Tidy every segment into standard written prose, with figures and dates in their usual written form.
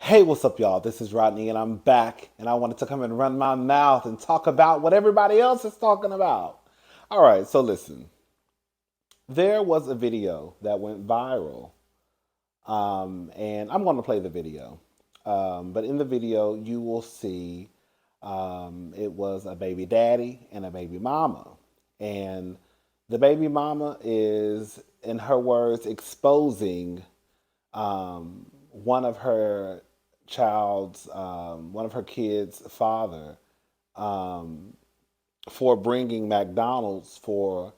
Hey, what's up, y'all? This is Rodney, and I'm back, and I wanted to come and run my mouth and talk about what everybody else is talking about. All right, so listen. There was a video that went viral, and I'm going to play the video. But in the video, you will see it was a baby daddy and a baby mama. And the baby mama is, in her words, exposing one of her one of her kids' father um, for bringing McDonald's for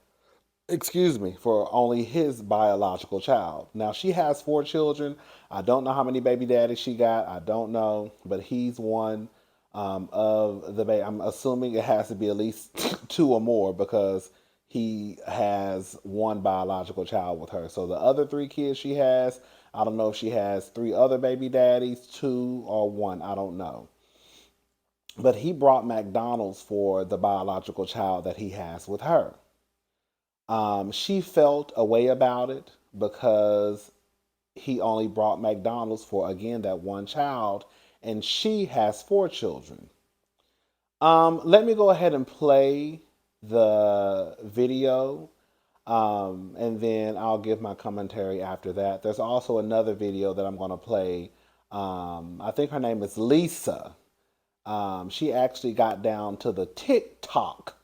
only his biological child. Now she has four children. I don't know how many baby daddies she got. I don't know, but he's one of the baby. I'm assuming it has to be at least two or more because he has one biological child with her. So the other three kids she has, I don't know if she has three other baby daddies, two or one. I don't know. But he brought McDonald's for the biological child that he has with her. She felt a way about it because he only brought McDonald's for, again, that one child, and she has four children. Let me go ahead and play the video, and then I'll give my commentary after that. There's also another video that I'm going to play. I think her name is Lisa. She actually got down to the TikTok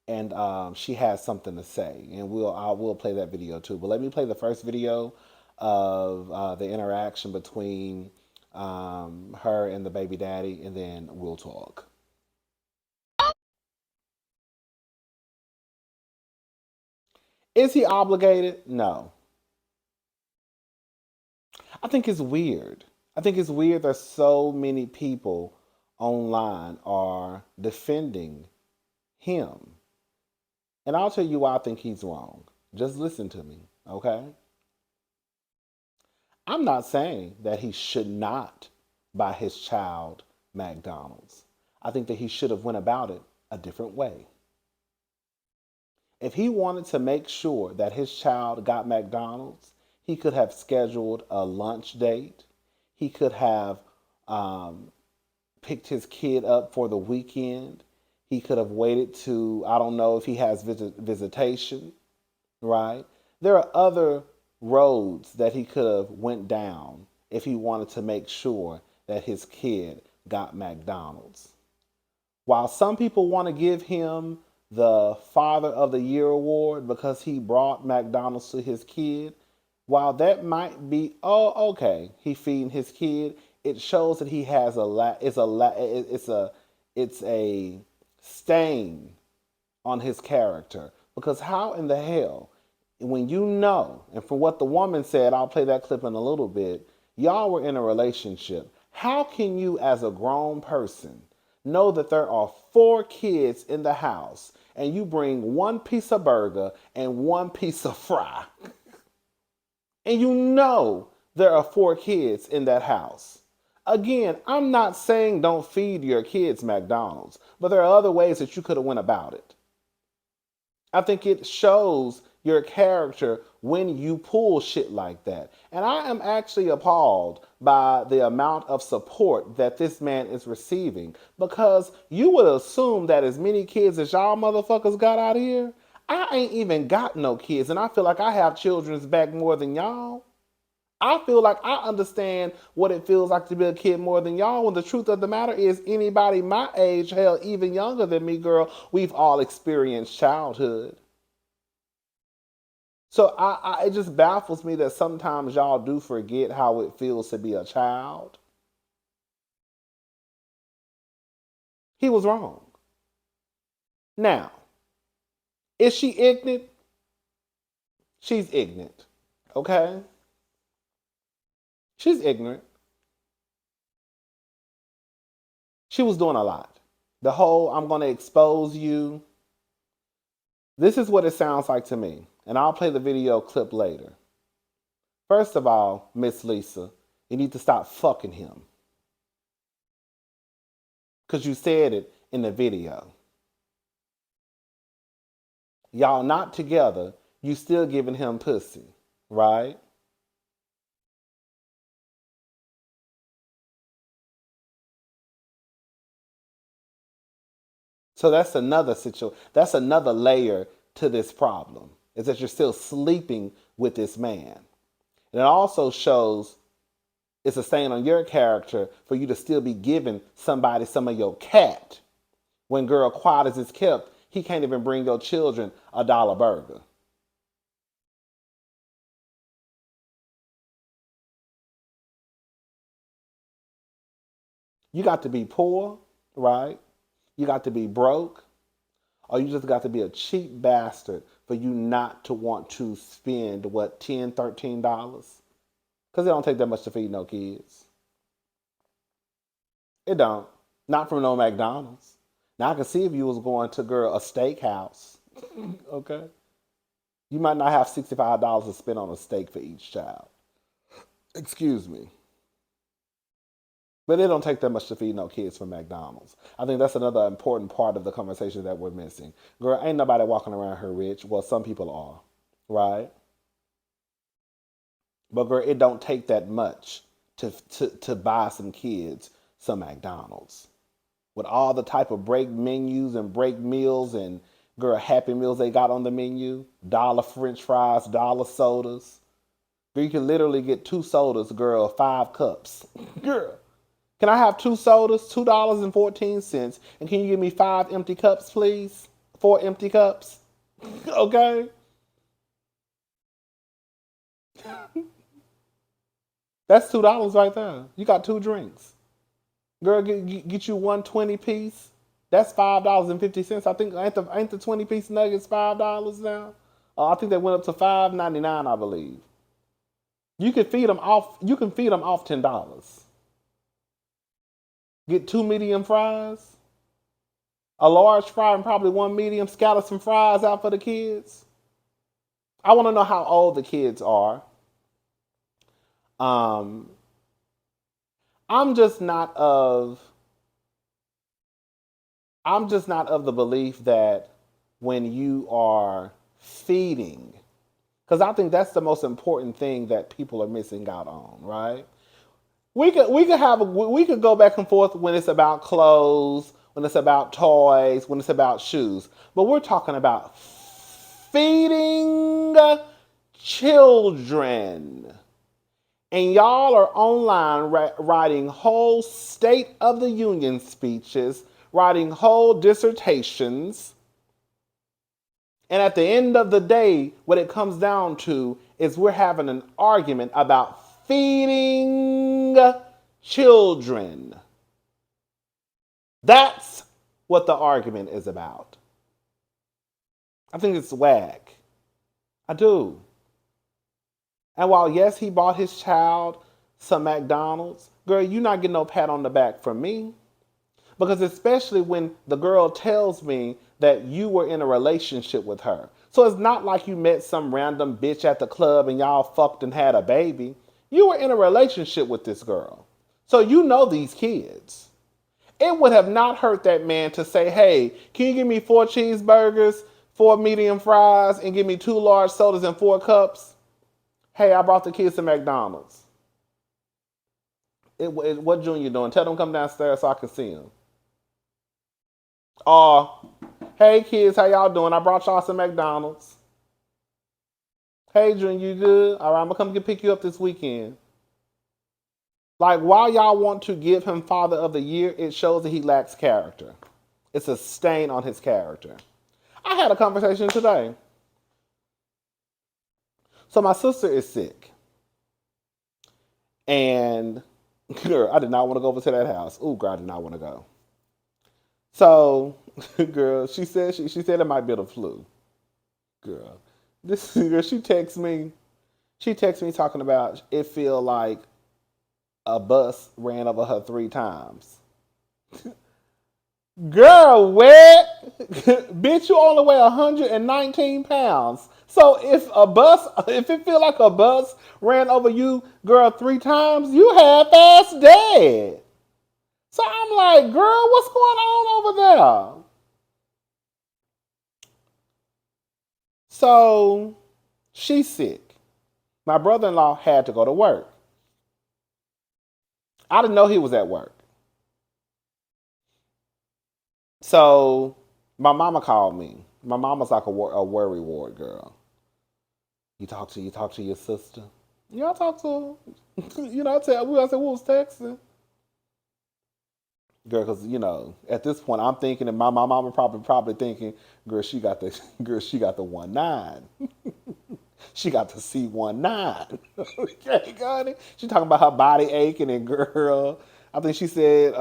and she has something to say, and I will play that video too. But let me play the first video of the interaction between her and the baby daddy, and then we'll talk. Is he obligated? No. I think it's weird. I think it's weird that so many people online are defending him. And I'll tell you why I think he's wrong. Just listen to me, okay? I'm not saying that he should not buy his child McDonald's. I think that he should have went about it a different way. If he wanted to make sure that his child got McDonald's, he could have scheduled a lunch date. He could have um, picked his kid up for the weekend. He could have waited to, I don't know if he has visitation, right? There are other roads that he could have went down if he wanted to make sure that his kid got McDonald's. While some people want to give him the Father of the Year award because he brought McDonald's to his kid, while that might be, oh, okay, he feeding his kid, it shows that he has it's a stain on his character. Because how in the hell, when you know, and from what the woman said, I'll play that clip in a little bit, y'all were in a relationship. How can you, as a grown person, know that there are four kids in the house and you bring one piece of burger and one piece of fry? And you know there are four kids in that house. Again, I'm not saying don't feed your kids McDonald's, but there are other ways that you could have went about it. I think it shows your character when you pull shit like that. And I am actually appalled by the amount of support that this man is receiving, because you would assume that as many kids as y'all motherfuckers got out here, I ain't even got no kids, and I feel like I have children's back more than y'all. I feel like I understand what it feels like to be a kid more than y'all, when the truth of the matter is anybody my age, hell, even younger than me, girl, we've all experienced childhood. So it just baffles me that sometimes y'all do forget how it feels to be a child. He was wrong. Now, is she ignorant? She's ignorant. Okay? She's ignorant. She was doing a lot. The whole I'm going to expose you. This is what it sounds like to me. And I'll play the video clip later. First of all, Miss Lisa, you need to stop fucking him. Because you said it in the video. Y'all not together, you still giving him pussy, right? So that's another situation. That's another layer to this problem. Is that you're still sleeping with this man. And it also shows it's a stain on your character for you to still be giving somebody some of your cat. When girl, quiet as it's kept, he can't even bring your children a dollar burger. You got to be poor, right? You got to be broke, or you just got to be a cheap bastard for you not to want to spend what, $10, $13? Because it don't take that much to feed no kids. It don't. Not from no McDonald's. Now I can see if you was going to, girl, a steakhouse. Okay. You might not have $65 to spend on a steak for each child. Excuse me. But it don't take that much to feed no kids from McDonald's. I think that's another important part of the conversation that we're missing. Girl, ain't nobody walking around here rich. Well, some people are, right? But girl, it don't take that much to buy some kids some McDonald's. With all the type of break menus and break meals and girl happy meals they got on the menu, dollar French fries, dollar sodas. Girl, you can literally get 2 sodas, girl, 5 cups. Girl. Can I have 2 sodas, $2.14, and can you give me 5 empty cups, please? 4 empty cups? Okay. That's $2 right there. You got 2 drinks. Girl, get you 1 20 piece. That's $5.50. I think ain't the 20 piece nuggets $5 now? I think they went up to $5.99, I believe. You can feed them off. You can feed them off $10. Get 2 medium fries, a large fry, and probably 1 medium. Scatter some fries out for the kids. I want to know how old the kids are. Um, I'm just not of I'm just not of the belief that when you are feeding, because I think that's the most important thing that people are missing out on, right? We could go back and forth when it's about clothes, when it's about toys, when it's about shoes, but we're talking about feeding children. And y'all are online writing whole State of the Union speeches, writing whole dissertations. And at the end of the day, what it comes down to is we're having an argument about feeding children. That's what the argument is about. I think it's whack. I do. And while, yes, he bought his child some McDonald's, girl, you're not getting no pat on the back from me. Because especially when the girl tells me that you were in a relationship with her. So it's not like you met some random bitch at the club and y'all fucked and had a baby. You were in a relationship with this girl. So you know these kids. It would have not hurt that man to say, hey, can you give me 4 cheeseburgers, 4 medium fries, and give me 2 large sodas and 4 cups? Hey, I brought the kids to McDonald's. What Junior doing? Tell them come downstairs so I can see them. Hey kids, how y'all doing? I brought y'all some McDonald's. Hey Junior, you good? All right, I'm gonna come pick you up this weekend. Like, while y'all want to give him Father of the Year, it shows that he lacks character. It's a stain on his character. I had a conversation today. So my sister is sick. And girl, I did not want to go over to that house. Ooh, girl, I did not want to go. So, girl, she said it might be the flu. Girl, this girl, she texts me. She texts me talking about it feel like a bus ran over her 3 times. Girl, what? Bitch, you only weigh 119 pounds. So if it feel like a bus ran over you, girl, 3 times, you half-ass dead. So I'm like, girl, what's going on over there? So she's sick. My brother-in-law had to go to work. I didn't know he was at work. So My mama called me. My mama's like a worry ward girl. You talk to your sister. Yeah, I talk to her. I said we was texting. Girl, because at this point, I'm thinking, and my mama probably thinking, girl, she got the girl, she got the 1-9. She got the C19. Okay, got it. She talking about her body aching and girl. I think she said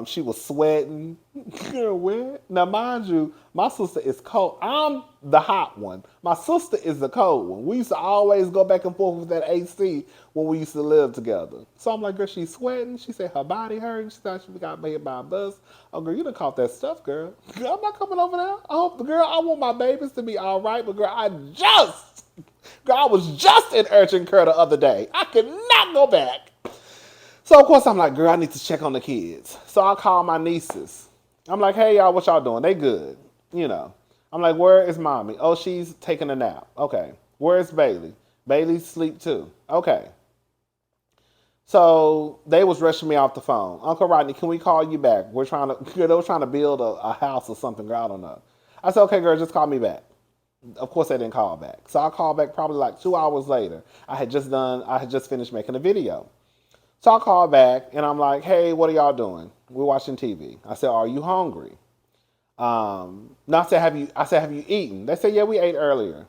she was sweating. Girl, what? Now, mind you, my sister is cold. I'm the hot one. My sister is the cold one. We used to always go back and forth with that AC when we used to live together. So I'm like, girl, she's sweating. She said her body hurting. She thought she got hit by a bus. Oh, girl, you done caught that stuff, girl. Girl, I'm not coming over there. Oh, girl, I want my babies to be all right, but girl, girl, I was just in urgent care the other day. I could not go back. So of course I'm like, girl, I need to check on the kids. So I call my nieces. I'm like, hey y'all, what y'all doing? They good, you know. I'm like, where is mommy? Oh, she's taking a nap. Okay. Where's Bailey? Bailey's asleep too. Okay. So they was rushing me off the phone. Uncle Rodney, can we call you back? They were trying to build a house or something, girl, I don't know. I said, okay, girl, just call me back. Of course they didn't call back. So I called back probably like 2 hours later. I had just finished making a video. So I called back and I'm like, hey, what are y'all doing? We're watching TV. I said, are you hungry? No, I said, have you eaten? They said, yeah, we ate earlier.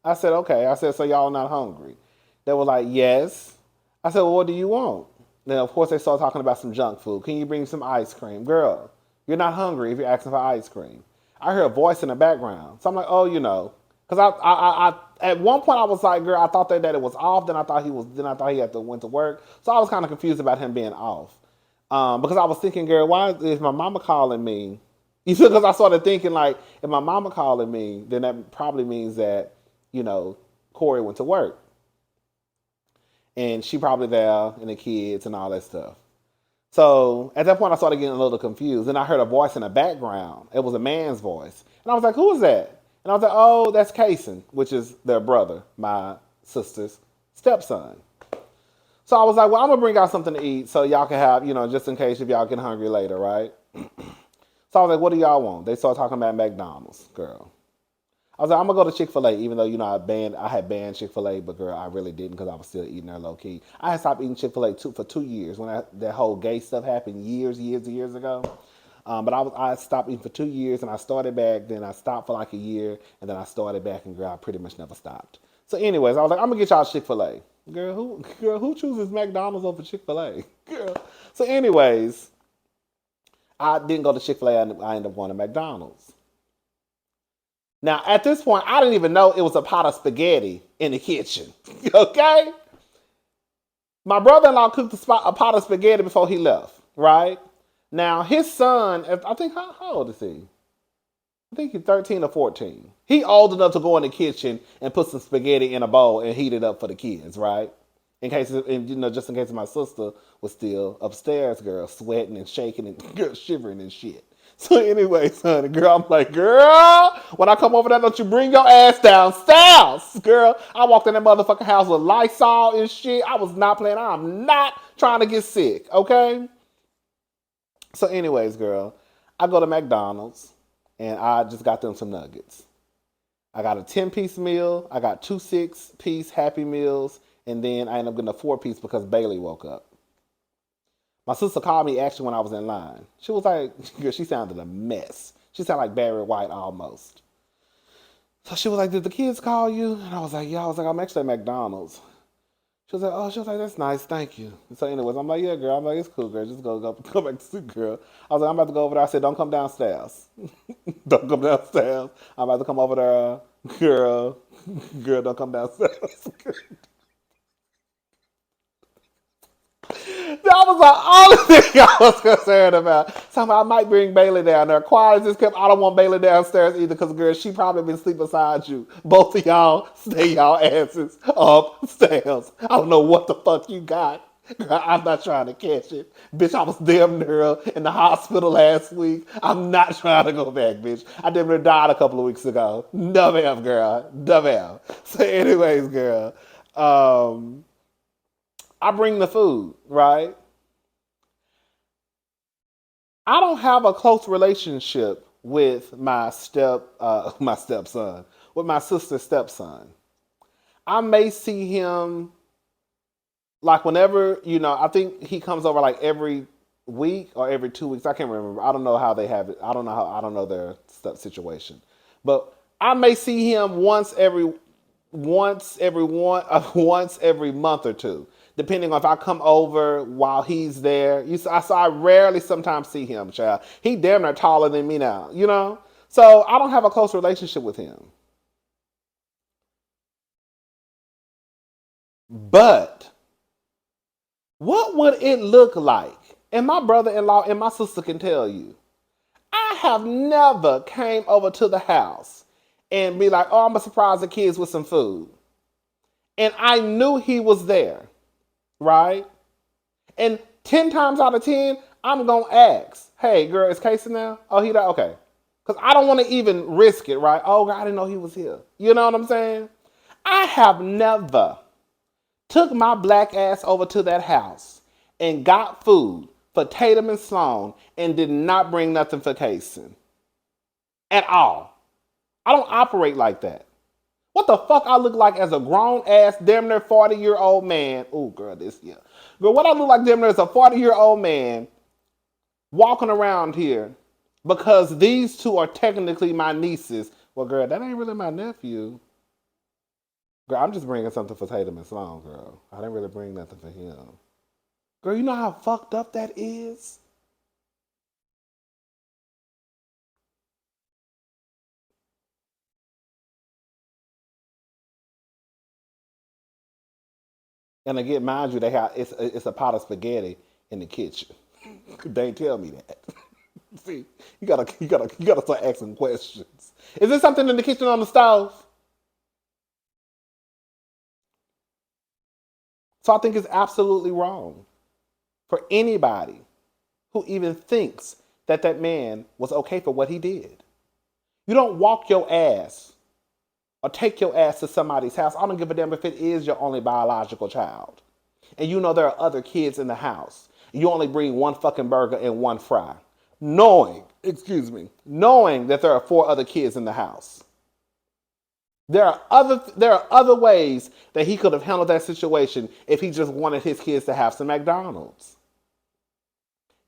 I said, okay. I said, so y'all not hungry? They were like, yes. I said, well, what do you want? Then of course they started talking about some junk food. Can you bring some ice cream? Girl, you're not hungry if you're asking for ice cream. I heard a voice in the background. So I'm like, oh, because at one point I was like, girl, I thought that it was off. Then I thought he had to went to work. So I was kind of confused about him being off. Because I was thinking, girl, why is my mama calling me? You see, because I started thinking like, if my mama calling me, then that probably means that, Corey went to work. And she probably there and the kids and all that stuff. So at that point, I started getting a little confused. And I heard a voice in the background. It was a man's voice. And I was like, who is that? And I was like, oh, that's Kason, which is their brother, my sister's stepson. So I was like, well, I'm going to bring out something to eat so y'all can have, just in case if y'all get hungry later, right? So I was like, what do y'all want? They started talking about McDonald's, girl. I was like, I'm gonna go to Chick-fil-A, even though I had banned Chick-fil-A, but girl, I really didn't because I was still eating there low key. I had stopped eating Chick-fil-A for 2 years when that whole gay stuff happened years ago. But I stopped eating for 2 years and I started back. Then I stopped for like a year and then I started back and girl, I pretty much never stopped. So, anyways, I was like, I'm gonna get y'all Chick-fil-A. Girl, who chooses McDonald's over Chick-fil-A? Girl. So, anyways, I didn't go to Chick-fil-A. I ended up going to McDonald's. Now, at this point, I didn't even know it was a pot of spaghetti in the kitchen. Okay? My brother-in-law cooked a pot of spaghetti before he left, right? Now, his son, I think, how old is he? I think he's 13 or 14. He old enough to go in the kitchen and put some spaghetti in a bowl and heat it up for the kids, right? Just in case my sister was still upstairs, girl, sweating and shaking and girl, shivering and shit. So anyways, honey, girl, I'm like, girl, when I come over there, don't you bring your ass downstairs, girl. I walked in that motherfucking house with Lysol and shit. I was not playing. I'm not trying to get sick, okay? So anyways, girl, I go to McDonald's and I just got them some nuggets. I got a 10-piece meal. I got 2 6-piece Happy Meals. And then I ended up getting a 4-piece because Bailey woke up. My sister called me actually when I was in line. She was like, girl, she sounded a mess. She sounded like Barry White almost. So she was like, did the kids call you? And I was like, yeah. I was like, I'm actually at McDonald's. She was like, that's nice, thank you. So anyways, I'm like, yeah, girl. I'm like, it's cool, girl. Just go back to sleep, girl. I was like, I'm about to go over there. I said, don't come downstairs. Don't come downstairs. I'm about to come over there. Girl, don't come downstairs. That was the only thing I was concerned about. So I might bring Bailey down there. Quiet just kept, I don't want Bailey downstairs either because, girl, she probably been sleeping beside you. Both of y'all stay y'all asses upstairs. I don't know what the fuck you got. Girl, I'm not trying to catch it. Bitch, I was damn near in the hospital last week. I'm not trying to go back, bitch. I damn near died a couple of weeks ago. No, ma'am, girl. No, ma'am. So anyways, girl, I bring the food, right? I don't have a close relationship with my my stepson, with my sister's stepson. I may see him like whenever, I think he comes over like every week or every 2 weeks. I can't remember. I don't know how they have it. I don't know their stuff situation. But I may see him once every month or two, depending on if I come over while he's there. I rarely sometimes see him, child. He damn near taller than me now, So I don't have a close relationship with him. But what would it look like? And my brother-in-law and my sister can tell you. I have never came over to the house and be like, oh, I'm gonna surprise the kids with some food. And I knew he was there, right? And 10 times out of 10, I'm gonna ask, hey, girl, is Casey now? Oh, he died? Okay. Because I don't want to even risk it, right? Oh, God, I didn't know he was here. You know what I'm saying? I have never took my black ass over to that house and got food for Tatum and Sloan and did not bring nothing for Casey at all. I don't operate like that. What the fuck I look like as a grown ass, damn near 40-year-old man? Oh, girl, Girl, what I look like damn near as a 40-year-old man walking around here because these two are technically my nieces. Well, girl, that ain't really my nephew. Girl, I'm just bringing something for Tatum and Sloan, girl. I didn't really bring nothing for him. Girl, you know how fucked up that is? And again, mind you, it's a pot of spaghetti in the kitchen. They ain't tell me that. See, you gotta start asking questions. Is there something in the kitchen on the stove? So I think it's absolutely wrong for anybody who even thinks that that man was okay for what he did. You don't walk your ass or take your ass to somebody's house. I don't give a damn if it is your only biological child. And you know there are other kids in the house. You only bring one fucking burger and one fry. Knowing that there are 4 other kids in the house. There are other ways that he could have handled that situation if he just wanted his kids to have some McDonald's.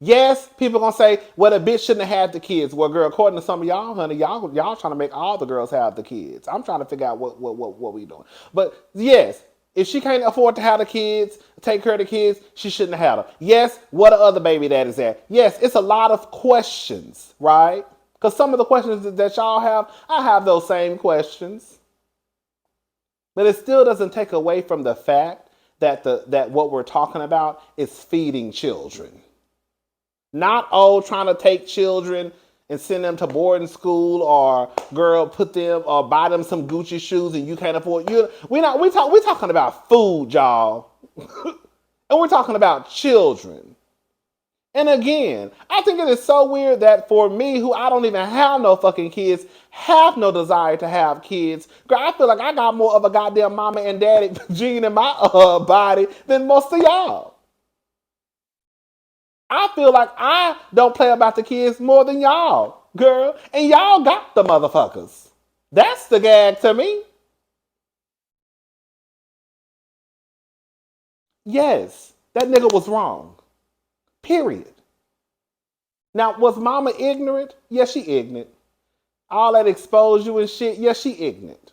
Yes, people gonna say, well, the bitch shouldn't have had the kids. Well, girl, according to some of y'all, honey, y'all trying to make all the girls have the kids. I'm trying to figure out what we doing. But yes, if she can't afford to have the kids, take care of the kids, she shouldn't have had them. Yes, what are other baby daddies at? Yes, it's a lot of questions, right? Because some of the questions that y'all have, I have those same questions. But it still doesn't take away from the fact that what we're talking about is feeding children. Not trying to take children and send them to boarding school or girl put them or buy them some Gucci shoes and you can't afford you. We talking about food, y'all. And we're talking about children. And again, I think it is so weird that for me, who I don't even have no fucking kids, have no desire to have kids. Girl, I feel like I got more of a goddamn mama and daddy gene in my body than most of y'all. I feel like I don't play about the kids more than y'all, girl. And y'all got the motherfuckers. That's the gag to me. Yes, that nigga was wrong. Period. Now, was mama ignorant? Yes, she ignorant. All that expose you and shit, yes, she ignorant.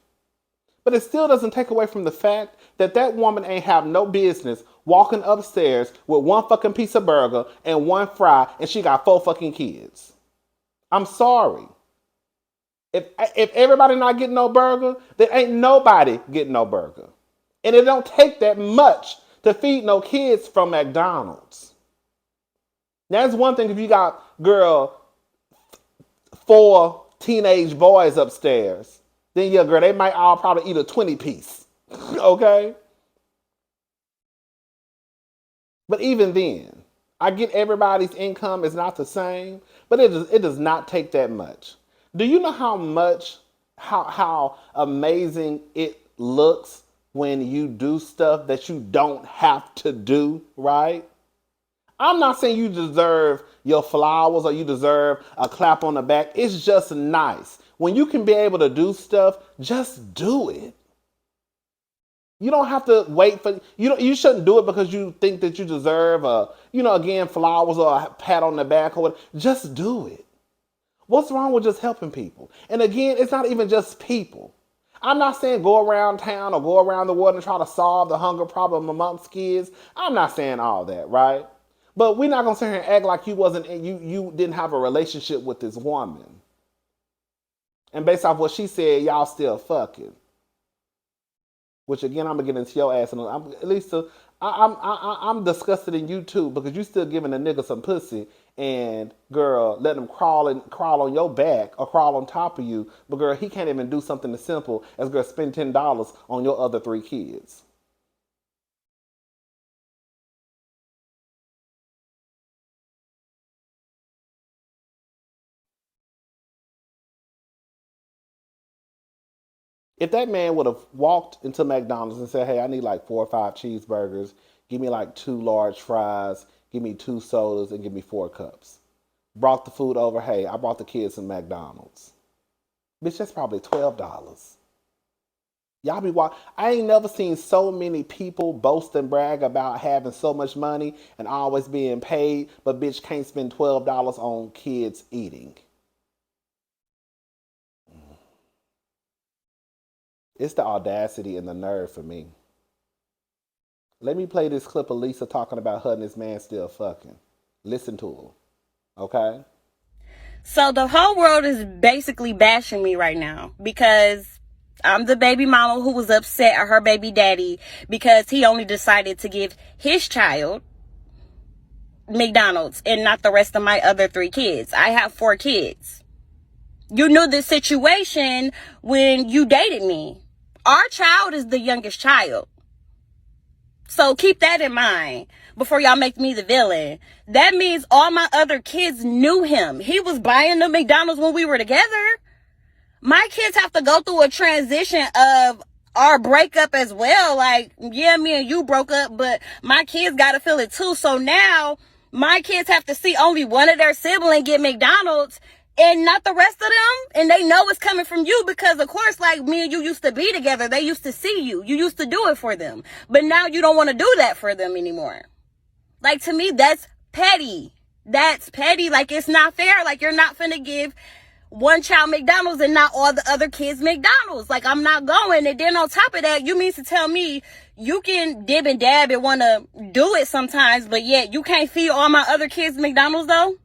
But it still doesn't take away from the fact that that woman ain't have no business walking upstairs with one fucking piece of burger and one fry and she got 4 fucking kids. I'm sorry. If everybody not getting no burger, then ain't nobody getting no burger. And it don't take that much to feed no kids from McDonald's. Now, that's one thing if you got, girl, 4 teenage boys upstairs. Then, yeah, girl, they might all probably eat a 20-piece. Okay? But even then, I get everybody's income is not the same, but it does not take that much. Do you know how amazing it looks when you do stuff that you don't have to do, right? I'm not saying you deserve your flowers or you deserve a clap on the back. It's just nice. When you can be able to do stuff, just do it. You don't have to wait for you. Don't, you shouldn't do it because you think that you deserve a again flowers or a pat on the back or what. Just do it. What's wrong with just helping people? And again, it's not even just people. I'm not saying go around town or go around the world and try to solve the hunger problem amongst kids. I'm not saying all that, right? But we're not gonna sit here and act like you didn't have a relationship with this woman. And based off what she said, y'all still fucking. Which again, I'm gonna get into your ass, and I'm at least I'm disgusted in you too because you still giving a nigga some pussy, and girl, let him crawl on your back or crawl on top of you, but girl, he can't even do something as simple as girl spend $10 on your other three kids. If that man would have walked into McDonald's and said, "Hey, I need like 4 or 5 cheeseburgers, give me like 2 large fries, give me 2 sodas, and give me 4 cups," brought the food over, "Hey, I brought the kids some McDonald's." Bitch, that's probably $12. Y'all be walk. I ain't never seen so many people boast and brag about having so much money and always being paid, but bitch can't spend $12 on kids eating. It's the audacity and the nerve for me. Let me play this clip of Lisa talking about her and this man still fucking. Listen to her, okay? So the whole world is basically bashing me right now because I'm the baby mama who was upset at her baby daddy because he only decided to give his child McDonald's and not the rest of my other 3 kids. I have 4 kids. You knew the situation when you dated me. Our child is the youngest child. So keep that in mind before y'all make me the villain. That means all my other kids knew him. He was buying the McDonald's when we were together. My kids have to go through a transition of our breakup as well. Like, yeah, me and you broke up, but my kids got to feel it too. So now my kids have to see only one of their siblings get McDonald's and not the rest of them. And they know it's coming from you because, of course, like me and you used to be together. They used to see you. You used to do it for them. But now you don't want to do that for them anymore. Like, to me, that's petty. That's petty. Like, it's not fair. Like, you're not finna give one child McDonald's and not all the other kids McDonald's. Like, I'm not going. And then on top of that, you mean to tell me you can dib and dab and want to do it sometimes, but yet you can't feed all my other kids McDonald's though?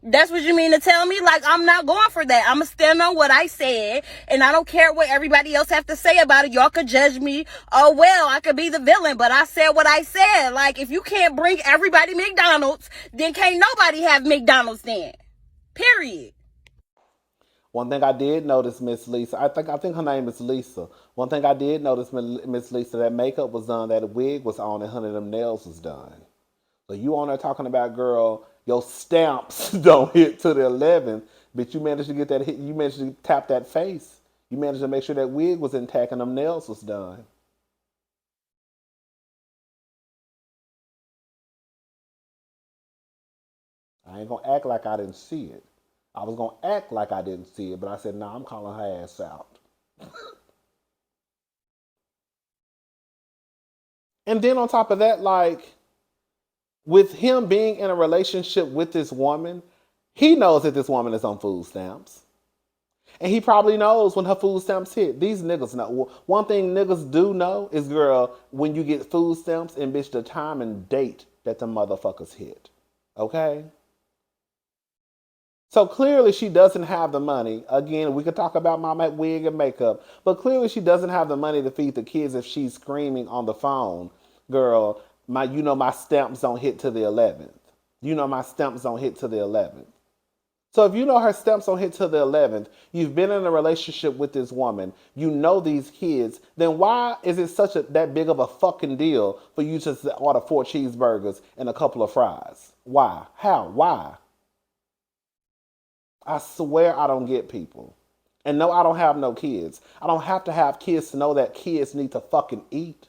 That's what you mean to tell me? Like, I'm not going for that. I'm going to stand on what I said, and I don't care what everybody else have to say about it. Y'all could judge me. Oh, well, I could be the villain, but I said what I said. Like, if you can't bring everybody McDonald's, then can't nobody have McDonald's then. Period. One thing I did notice, Miss Lisa, I think her name is Lisa. One thing I did notice, Miss Lisa, that makeup was done, that wig was on, and one of them nails was done. So you on there talking about, girl, your stamps don't hit to the 11th, but you managed to get that hit. You managed to tap that face. You managed to make sure that wig was intact and them nails was done. I ain't gonna act like I didn't see it. I was gonna act like I didn't see it, but I said, "Nah, I'm calling her ass out." And then on top of that, like with him being in a relationship with this woman, he knows that this woman is on food stamps. And he probably knows when her food stamps hit. These niggas know. One thing niggas do know is, girl, when you get food stamps and bitch the time and date that the motherfuckers hit. Okay? So clearly she doesn't have the money. Again, we could talk about my wig and makeup, but clearly she doesn't have the money to feed the kids if she's screaming on the phone, girl, my stamps don't hit to the 11th. My stamps don't hit to the 11th. So if you know her stamps don't hit to the 11th, you've been in a relationship with this woman, you know these kids, then why is it that big of a fucking deal for you to order 4 cheeseburgers and a couple of fries? Why? How? Why? I swear I don't get people. And no, I don't have no kids. I don't have to have kids to know that kids need to fucking eat.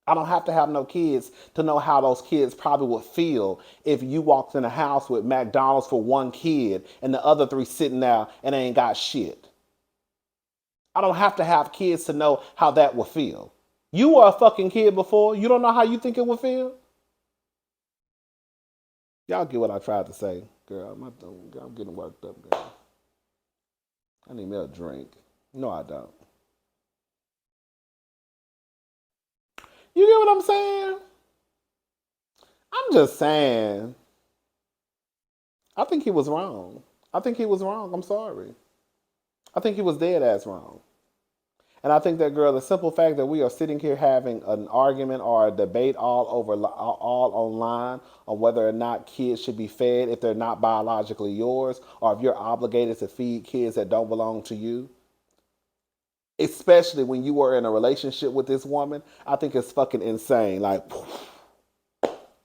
I don't have to have no kids to know how those kids probably would feel if you walked in a house with McDonald's for one kid and the other three sitting there and they ain't got shit. I don't have to have kids to know how that would feel. You were a fucking kid before. You don't know how you think it would feel? Y'all get what I tried to say. Girl, I'm getting worked up, girl. I need me a drink. No, I don't. You get what I'm saying? I'm just saying. I think he was wrong. I think he was wrong. I'm sorry. I think he was dead ass wrong. And I think that, girl, the simple fact that we are sitting here having an argument or a debate all online on whether or not kids should be fed if they're not biologically yours, or if you're obligated to feed kids that don't belong to you, especially when you were in a relationship with this woman, I think it's fucking insane. Like,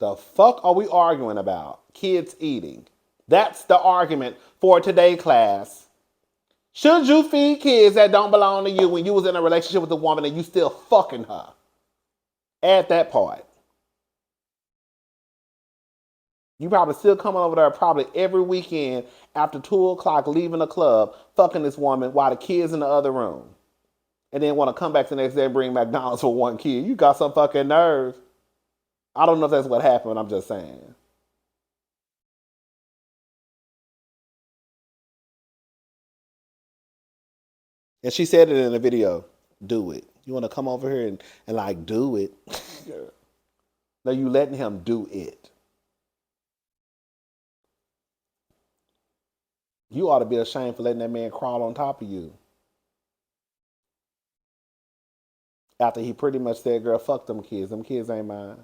the fuck are we arguing about? Kids eating. That's the argument for today, class. Should you feed kids that don't belong to you when you was in a relationship with a woman and you still fucking her? Add that part. You probably still coming over there probably every weekend after 2 o'clock, leaving the club, fucking this woman while the kids in the other room. And then want to come back the next day and bring McDonald's for one kid. You got some fucking nerve. I don't know if that's what happened. I'm just saying. And she said it in the video. Do it. You want to come over here and like do it? No, you letting him do it. You ought to be ashamed for letting that man crawl on top of you. After he pretty much said, girl, fuck them kids. Them kids ain't mine.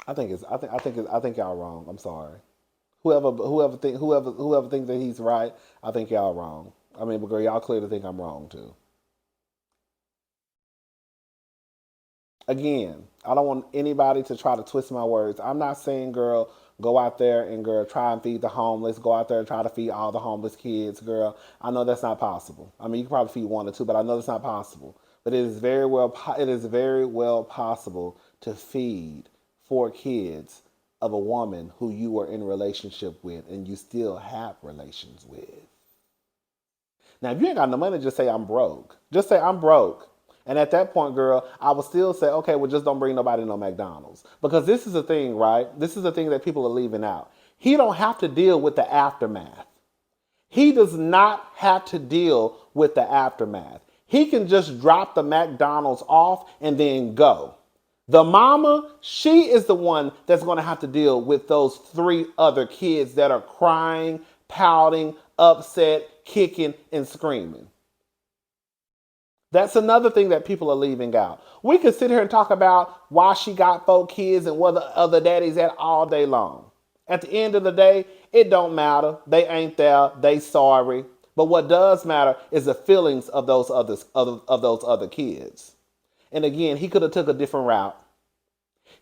I think y'all wrong. I'm sorry. Whoever thinks that he's right, I think y'all wrong. I mean, but girl, y'all clearly think I'm wrong too. Again, I don't want anybody to try to twist my words. I'm not saying, girl, go out there and, girl, try and feed the homeless. Go out there and try to feed all the homeless kids, girl. I know that's not possible. I mean, you can probably feed one or two, but I know that's not possible. But it is very well possible to feed 4 kids of a woman who you were in a relationship with and you still have relations with. Now, if you ain't got no money, just say I'm broke. Just say I'm broke. And at that point, girl, I would still say, okay, well, just don't bring nobody no McDonald's. Because this is the thing, right? This is the thing that people are leaving out. He don't have to deal with the aftermath. He does not have to deal with the aftermath. He can just drop the McDonald's off and then go. The mama, she is the one that's going to have to deal with those 3 other kids that are crying, pouting, upset, kicking, and screaming. That's another thing that people are leaving out. We could sit here and talk about why she got 4 kids and where the other daddies at all day long. At the end of the day, it don't matter. They ain't there. They sorry. But what does matter is the feelings of those other kids. And again, he could have took a different route.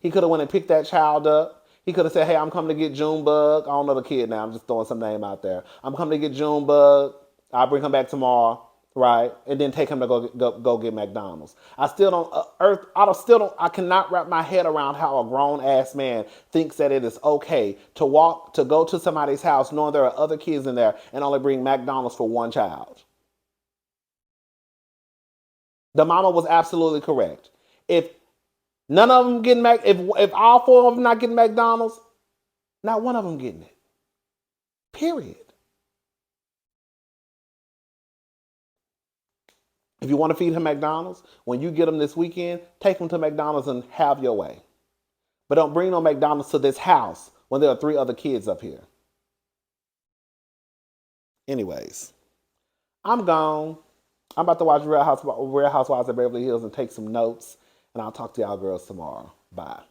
He could have went and picked that child up. He could have said, hey, I'm coming to get Junebug. I don't know the kid now. I'm just throwing some name out there. I'm coming to get Junebug. I'll bring him back tomorrow. Right, and then take him to go get McDonald's. I still don't. I cannot wrap my head around how a grown ass man thinks that it is okay to go to somebody's house knowing there are other kids in there and only bring McDonald's for one child. The mama was absolutely correct. If none of them getting if all 4 of them not getting McDonald's, not one of them getting it. Period. If you want to feed him McDonald's, when you get him this weekend, take him to McDonald's and have your way. But don't bring no McDonald's to this house when there are 3 other kids up here. Anyways, I'm gone. I'm about to watch Real Housewives of Beverly Hills and take some notes. And I'll talk to y'all girls tomorrow. Bye.